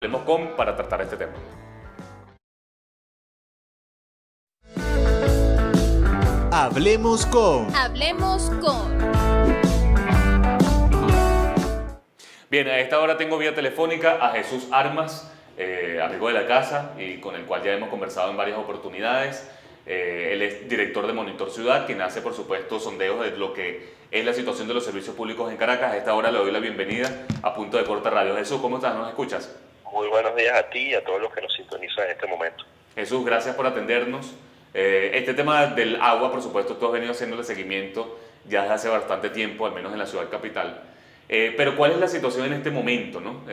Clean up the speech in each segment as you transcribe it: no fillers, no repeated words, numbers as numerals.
Hablemos con para tratar este tema. Hablemos con. Hablemos con. Bien, a esta hora tengo vía telefónica a Jesús Armas, amigo de la casa y con el cual ya hemos conversado en varias oportunidades. Él es director de Monitor Ciudad, quien hace, por supuesto, sondeos de lo que es la situación de los servicios públicos en Caracas. A esta hora le doy la bienvenida a Punto de Corte Radio. Jesús, ¿cómo estás? ¿Nos escuchas? Muy buenos días a ti y a todos los que nos sintonizan en este momento. Jesús, gracias por atendernos. Este tema del agua, por supuesto, tú has venido haciéndole seguimiento ya desde hace bastante tiempo, al menos en la ciudad capital. Pero ¿cuál es la situación en este momento, no?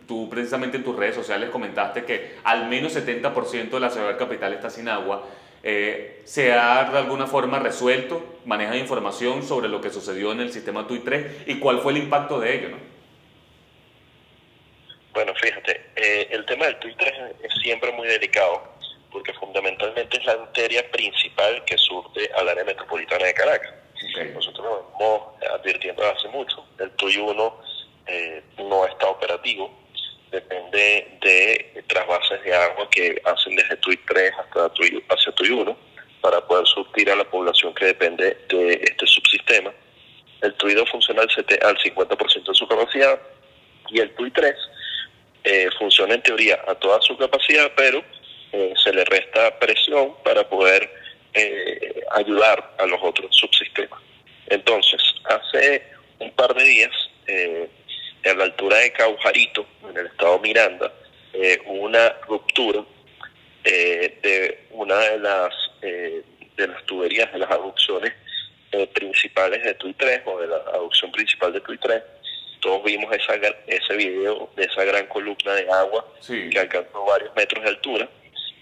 Tú precisamente en tus redes sociales comentaste que al menos 70% de la ciudad capital está sin agua. ¿Se ha de alguna forma resuelto? ¿Manejan información sobre lo que sucedió en el sistema TUI 3 y cuál fue el impacto de ello, no? Bueno, fíjate, el tema del TUI 3 es siempre muy delicado porque fundamentalmente es la arteria principal que surte al área metropolitana de Caracas. Okay. Nosotros lo vamos advirtiendo hace mucho. El TUI 1 no está operativo, depende de trasvases de agua que hacen desde TUI 3 hacia TUI 1 para poder surtir a la población que depende de este subsistema. El TUI 2 funciona al 50% de su capacidad y el TUI 3 funciona en teoría a toda su capacidad, pero se le resta presión para poder ayudar a los otros subsistemas. Entonces, hace un par de días, a la altura de Caujarito, en el estado Miranda, hubo una ruptura de una de las tuberías, de las aducciones principales de TUI 3 o de la aducción principal de TUI 3. Todos vimos ese video de esa gran columna de agua, sí, que alcanzó varios metros de altura.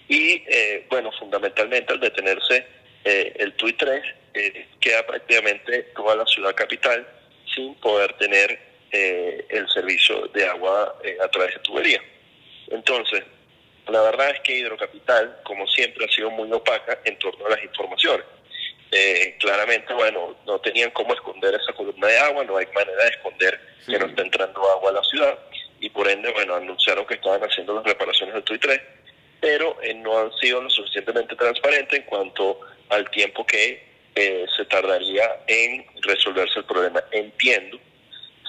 Y bueno, fundamentalmente al detenerse el TUI 3, queda prácticamente toda la ciudad capital sin poder tener el servicio de agua a través de tubería. Entonces, la verdad es que Hidrocapital, como siempre, ha sido muy opaca en torno a las informaciones. Claramente, bueno, no tenían cómo esconder esa columna de agua, no hay manera de esconder que no está entrando agua a la ciudad, y por ende, bueno, anunciaron que estaban haciendo las reparaciones del TUI 3, pero no han sido lo suficientemente transparentes en cuanto al tiempo que se tardaría en resolverse el problema. Entiendo,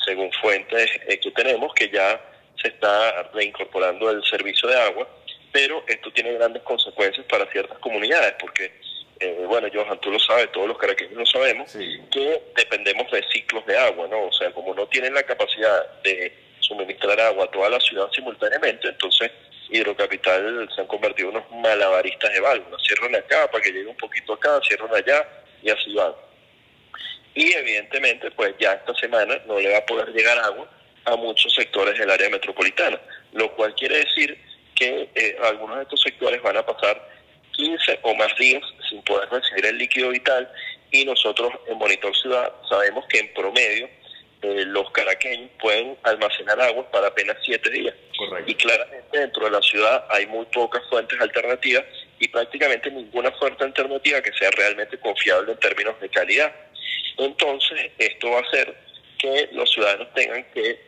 según fuentes que tenemos, que ya se está reincorporando el servicio de agua, pero esto tiene grandes consecuencias para ciertas comunidades, porque bueno, Johan, tú lo sabes, todos los caraqueños lo sabemos, sí, que dependemos de ciclos de agua, ¿no? O sea, como no tienen la capacidad de suministrar agua a toda la ciudad simultáneamente, entonces Hidrocapital se han convertido en unos malabaristas de válvulas. Cierran acá para que llegue un poquito acá, cierran allá y así van. Y evidentemente, pues ya esta semana no le va a poder llegar agua a muchos sectores del área metropolitana, lo cual quiere decir que algunos de estos sectores van a pasar 15 o más días sin poder recibir el líquido vital, y nosotros en Monitor Ciudad sabemos que en promedio los caraqueños pueden almacenar agua para apenas 7 días. Correcto. Y claramente dentro de la ciudad hay muy pocas fuentes alternativas y prácticamente ninguna fuente alternativa que sea realmente confiable en términos de calidad. Entonces esto va a hacer que los ciudadanos tengan que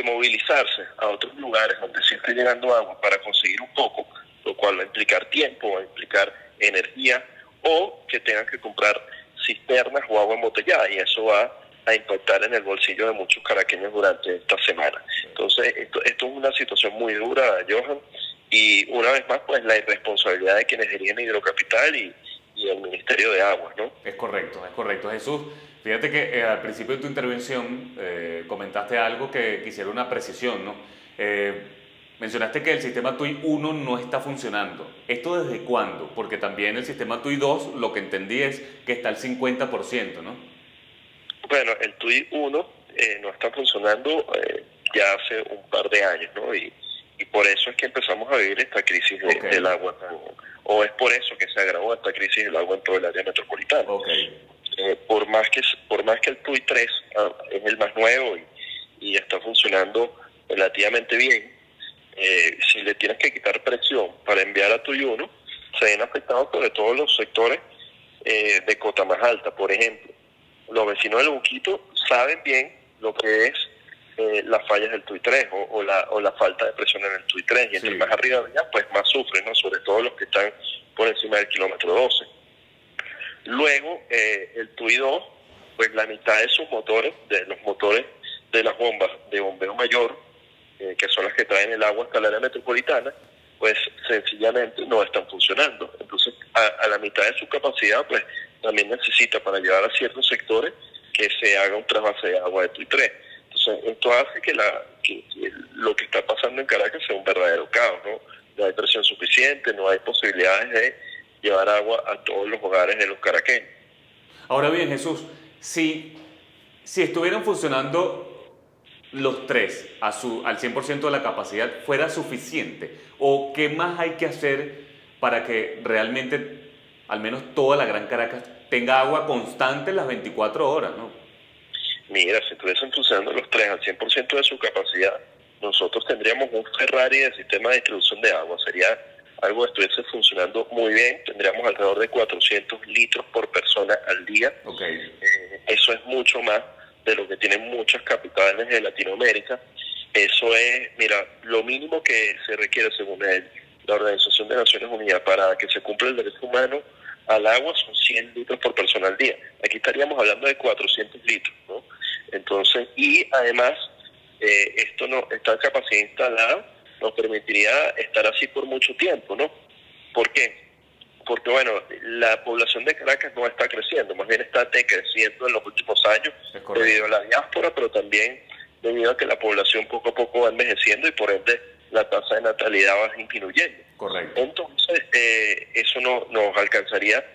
movilizarse a otros lugares donde sí esté llegando agua para conseguir un poco, lo cual va a implicar tiempo, va a implicar energía, o que tengan que comprar cisternas o agua embotellada, y eso va a impactar en el bolsillo de muchos caraqueños durante esta semana. Entonces, esto es una situación muy dura, Johan, y una vez más, pues la irresponsabilidad de quienes dirigen Hidrocapital y el Ministerio de Aguas, ¿no? Es correcto, Jesús. Fíjate que al principio de tu intervención comentaste algo que quisiera una precisión, ¿no? Mencionaste que el sistema TUI 1 no está funcionando. ¿Esto desde cuándo? Porque también el sistema TUI 2, lo que entendí es que está al 50%, ¿no? Bueno, el TUI 1 no está funcionando ya hace un par de años, ¿no? Y por eso es que empezamos a vivir esta crisis del agua, o es por eso que se agravó esta crisis del agua en todo el área metropolitana. Okay. Por más que el TUI 3 es el más nuevo y está funcionando relativamente bien, si le tienes que quitar presión para enviar a TUI 1, se ven afectados sobre todo los sectores de cota más alta. Por ejemplo, los vecinos del Buquito saben bien lo que es las fallas del TUI 3 o la falta de presión en el TUI 3, y entre más arriba ya, pues más sufren, ¿no? Sobre todo los que están por encima del kilómetro 12. Luego, el TUI 2, pues la mitad de sus motores, de los motores de las bombas de bombeo mayor, que son las que traen el agua hasta la área metropolitana, pues sencillamente no están funcionando. Entonces, a la mitad de su capacidad, pues también necesita para llevar a ciertos sectores que se haga un trasvase de agua de TUI 3. Entonces, esto hace que lo que está pasando en Caracas sea un verdadero caos, ¿no? No hay presión suficiente, no hay posibilidades de llevar agua a todos los hogares de los caraqueños. Ahora bien, Jesús, si estuvieran funcionando los tres al 100% de la capacidad, ¿fuera suficiente? ¿O qué más hay que hacer para que realmente, al menos toda la Gran Caracas, tenga agua constante las 24 horas, ¿no? Mira, si estuviesen funcionando los tres al 100% de su capacidad, nosotros tendríamos un Ferrari de sistema de distribución de agua. Sería algo que estuviese funcionando muy bien. Tendríamos alrededor de 400 litros por persona al día. Okay. Eso es mucho más de lo que tienen muchas capitales de Latinoamérica. Eso es, mira, lo mínimo que se requiere según la Organización de Naciones Unidas para que se cumpla el derecho humano al agua son 100 litros por persona al día. Aquí estaríamos hablando de 400 litros, ¿no? Entonces, y además, esta capacidad instalada nos permitiría estar así por mucho tiempo, ¿no? ¿Por qué? Porque, bueno, la población de Caracas no está creciendo, más bien está decreciendo en los últimos años debido a la diáspora, pero también debido a que la población poco a poco va envejeciendo y por ende la tasa de natalidad va disminuyendo. Correcto. Entonces, eso no nos alcanzaría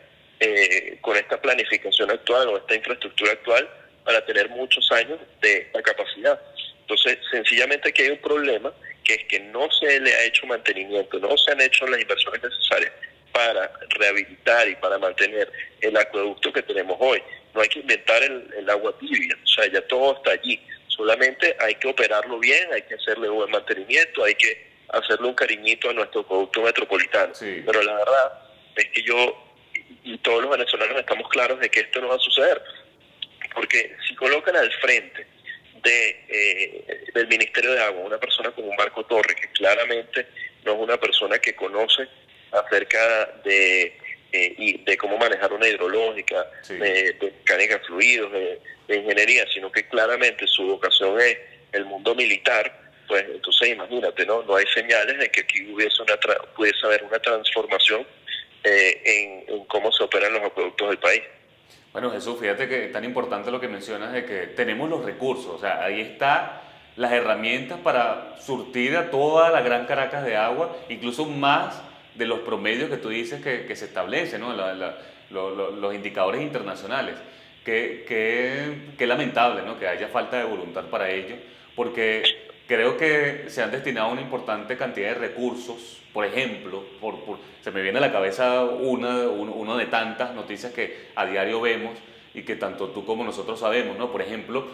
con esta planificación actual o esta infraestructura actual para tener muchos años de esta capacidad. Entonces, sencillamente aquí hay un problema, que es que no se le ha hecho mantenimiento, no se han hecho las inversiones necesarias para rehabilitar y para mantener el acueducto que tenemos hoy. No hay que inventar el agua tibia, o sea, ya todo está allí. Solamente hay que operarlo bien, hay que hacerle un buen mantenimiento, hay que hacerle un cariñito a nuestro acueducto metropolitano. Sí. Pero la verdad es que yo y todos los venezolanos estamos claros de que esto no va a suceder. Porque si colocan al frente del Ministerio de Agua una persona como Marco Torres, que claramente no es una persona que conoce acerca de cómo manejar una hidrológica, sí, de mecánica de fluidos, de ingeniería, sino que claramente su vocación es el mundo militar, pues entonces imagínate, no hay señales de que aquí pudiese haber una transformación en cómo se operan los acueductos del país. Bueno, Jesús, fíjate que es tan importante lo que mencionas de que tenemos los recursos, o sea, ahí está las herramientas para surtir a toda la Gran Caracas de agua, incluso más de los promedios que tú dices que se establecen, ¿no? Los indicadores internacionales. Qué lamentable, ¿no? Que haya falta de voluntad para ello, porque creo que se han destinado una importante cantidad de recursos. Por ejemplo, se me viene a la cabeza una de tantas noticias que a diario vemos y que tanto tú como nosotros sabemos, ¿no? Por ejemplo,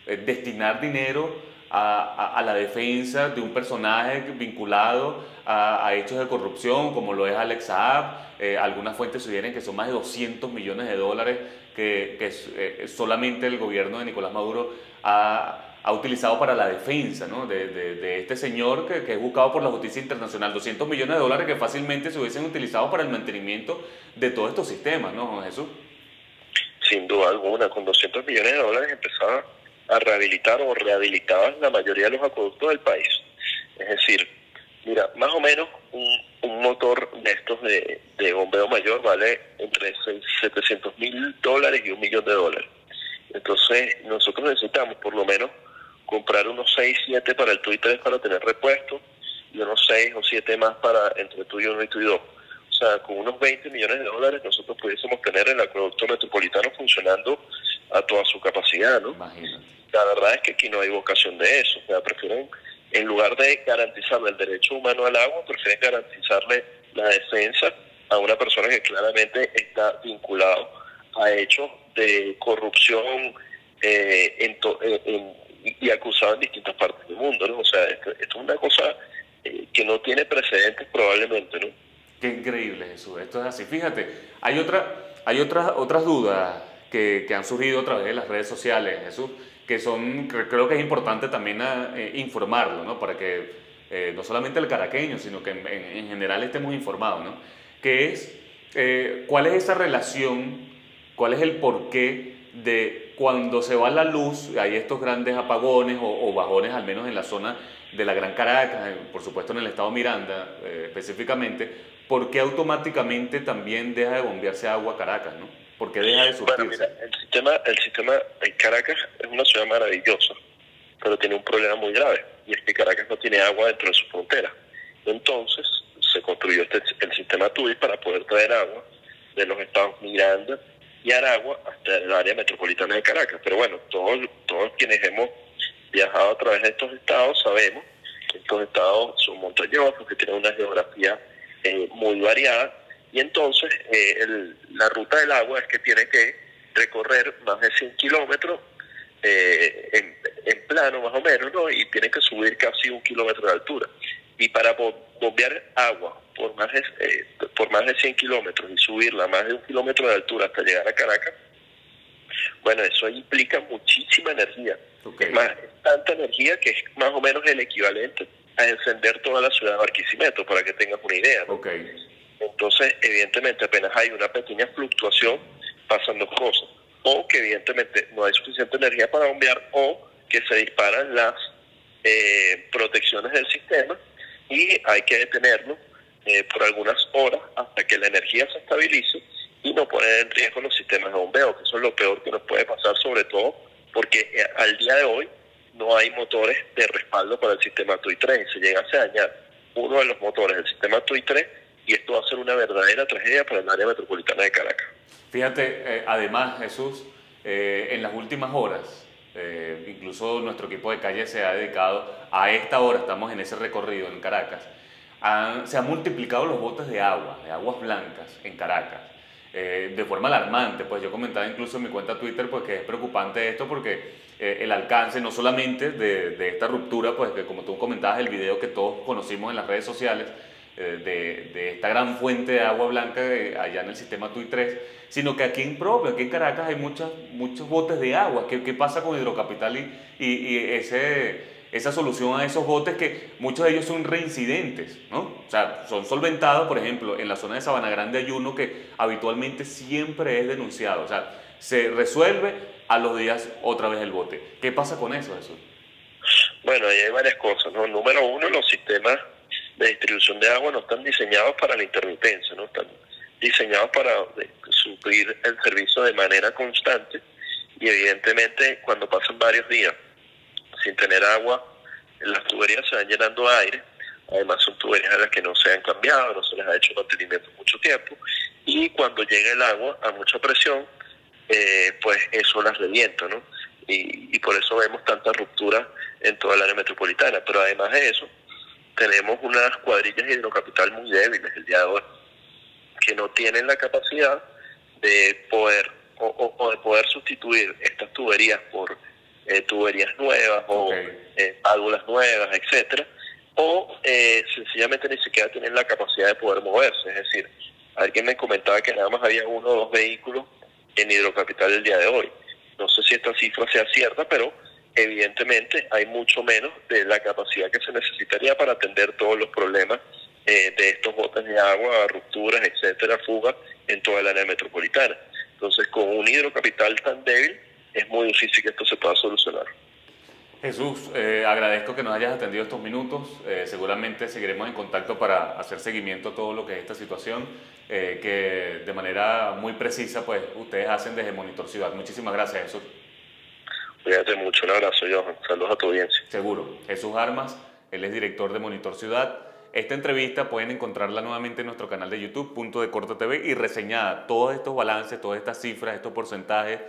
destinar dinero a la defensa de un personaje vinculado a hechos de corrupción, como lo es Alex Saab. Algunas fuentes sugieren que son más de 200 millones de dólares que solamente el gobierno de Nicolás Maduro ha utilizado para la defensa, ¿no? de este señor que es buscado por la justicia internacional. 200 millones de dólares que fácilmente se hubiesen utilizado para el mantenimiento de todos estos sistemas, ¿no, Jesús? Sin duda alguna, con 200 millones de dólares empezaba a rehabilitar o rehabilitaban la mayoría de los acueductos del país. Es decir, mira, más o menos un motor de estos de bombeo mayor vale entre $700,000 y $1 millón. Entonces, nosotros necesitamos por lo menos comprar unos 6, 7 para el TUI 3 para tener repuesto y unos 6 o 7 más para entre TUI 1 y TUI 2. O sea, con unos $20 millones nosotros pudiésemos tener el acueducto metropolitano funcionando a toda su capacidad, ¿no? Imagínate. La verdad es que aquí no hay vocación de eso. O sea, prefieren, en lugar de garantizarle el derecho humano al agua, prefieren garantizarle la defensa a una persona que claramente está vinculado a hechos de corrupción y acusado en distintas partes del mundo, ¿no? O sea, esto es una cosa que no tiene precedentes probablemente, ¿no? Qué increíble, Jesús. Esto es así. Fíjate, hay otras dudas que han surgido a través de las redes sociales, Jesús, que creo que es importante también informarlo, ¿no? Para que no solamente el caraqueño, sino que en general estemos informados, ¿no? Que es, ¿cuál es esa relación, cuál es el porqué de cuando se va la luz, hay estos grandes apagones o bajones, al menos en la zona de la Gran Caracas, por supuesto en el estado Miranda específicamente, ¿por qué automáticamente también deja de bombearse agua a Caracas, ¿no? ¿Por qué deja de surtirse? Bueno, mira, el sistema en Caracas es una ciudad maravillosa, pero tiene un problema muy grave, y es que Caracas no tiene agua dentro de su frontera. Entonces se construyó el sistema TUI para poder traer agua de los estados Miranda y Aragua hasta el área metropolitana de Caracas. Pero bueno, todos quienes hemos viajado a través de estos estados sabemos que estos estados son montañosos, que tienen una geografía muy variada, y entonces la ruta del agua es que tiene que recorrer más de 100 kilómetros en plano más o menos, ¿no? Y tiene que subir casi 1 kilómetro de altura. Y para bombear agua por más de 100 kilómetros y subirla a más de 1 kilómetro de altura hasta llegar a Caracas, bueno, eso implica muchísima energía. Okay. Es más, es tanta energía que es más o menos el equivalente a encender toda la ciudad de Barquisimeto, para que tengas una idea, ¿no? Okay. Entonces, evidentemente, apenas hay una pequeña fluctuación, pasan dos cosas. O que evidentemente no hay suficiente energía para bombear, o que se disparan las protecciones del sistema y hay que detenerlo por algunas horas hasta que la energía se estabilice y no poner en riesgo los sistemas de bombeo, que eso es lo peor que nos puede pasar, sobre todo porque al día de hoy no hay motores de respaldo para el sistema TUI 3 y se llegase a dañar uno de los motores del sistema TUI 3 y esto va a ser una verdadera tragedia para el área metropolitana de Caracas. Fíjate, además, Jesús, en las últimas horas, incluso nuestro equipo de calle se ha dedicado, a esta hora estamos en ese recorrido en Caracas, se han multiplicado los botes de agua, de aguas blancas en Caracas, de forma alarmante. Pues yo comentaba incluso en mi cuenta Twitter pues, que es preocupante esto porque el alcance no solamente de esta ruptura, pues que como tú comentabas, el video que todos conocimos en las redes sociales, de esta gran fuente de agua blanca allá en el sistema TUI 3, sino que aquí en Caracas hay muchos botes de agua. ¿Qué pasa con Hidrocapital y esa solución a esos botes que muchos de ellos son reincidentes, ¿no? O sea, son solventados, por ejemplo, en la zona de Sabana Grande hay uno que habitualmente siempre es denunciado, o sea, se resuelve a los días otra vez el bote. ¿Qué pasa con eso, Jesús? Bueno, ahí hay varias cosas, ¿no? Número uno, los sistemas de distribución de agua no están diseñados para la intermitencia, no están diseñados para suplir el servicio de manera constante y evidentemente cuando pasan varios días sin tener agua, las tuberías se van llenando de aire, además son tuberías a las que no se han cambiado, no se les ha hecho mantenimiento mucho tiempo y cuando llega el agua a mucha presión, pues eso las revienta, ¿no? Y por eso vemos tanta ruptura en toda el área metropolitana, pero además de eso, tenemos unas cuadrillas de Hidrocapital muy débiles el día de hoy, que no tienen la capacidad de poder o de poder sustituir estas tuberías por tuberías nuevas o válvulas nuevas, etcétera, o sencillamente ni siquiera tienen la capacidad de poder moverse. Es decir, alguien me comentaba que nada más había 1 o 2 vehículos en Hidrocapital el día de hoy. No sé si esta cifra sea cierta, pero evidentemente hay mucho menos de la capacidad que se necesitaría para atender todos los problemas de estos botes de agua, rupturas, etcétera, fugas en toda el área metropolitana. Entonces, con un Hidrocapital tan débil, es muy difícil que esto se pueda solucionar. Jesús, agradezco que nos hayas atendido estos minutos. Seguramente seguiremos en contacto para hacer seguimiento a todo lo que es esta situación, que de manera muy precisa pues ustedes hacen desde Monitor Ciudad. Muchísimas gracias, Jesús. Cuídate mucho, un abrazo, Johan. Saludos a tu audiencia. Seguro. Jesús Armas, él es director de Monitor Ciudad. Esta entrevista pueden encontrarla nuevamente en nuestro canal de YouTube, Punto de Corte TV, y reseñada todos estos balances, todas estas cifras, estos porcentajes,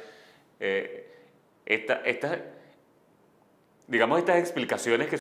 digamos estas explicaciones que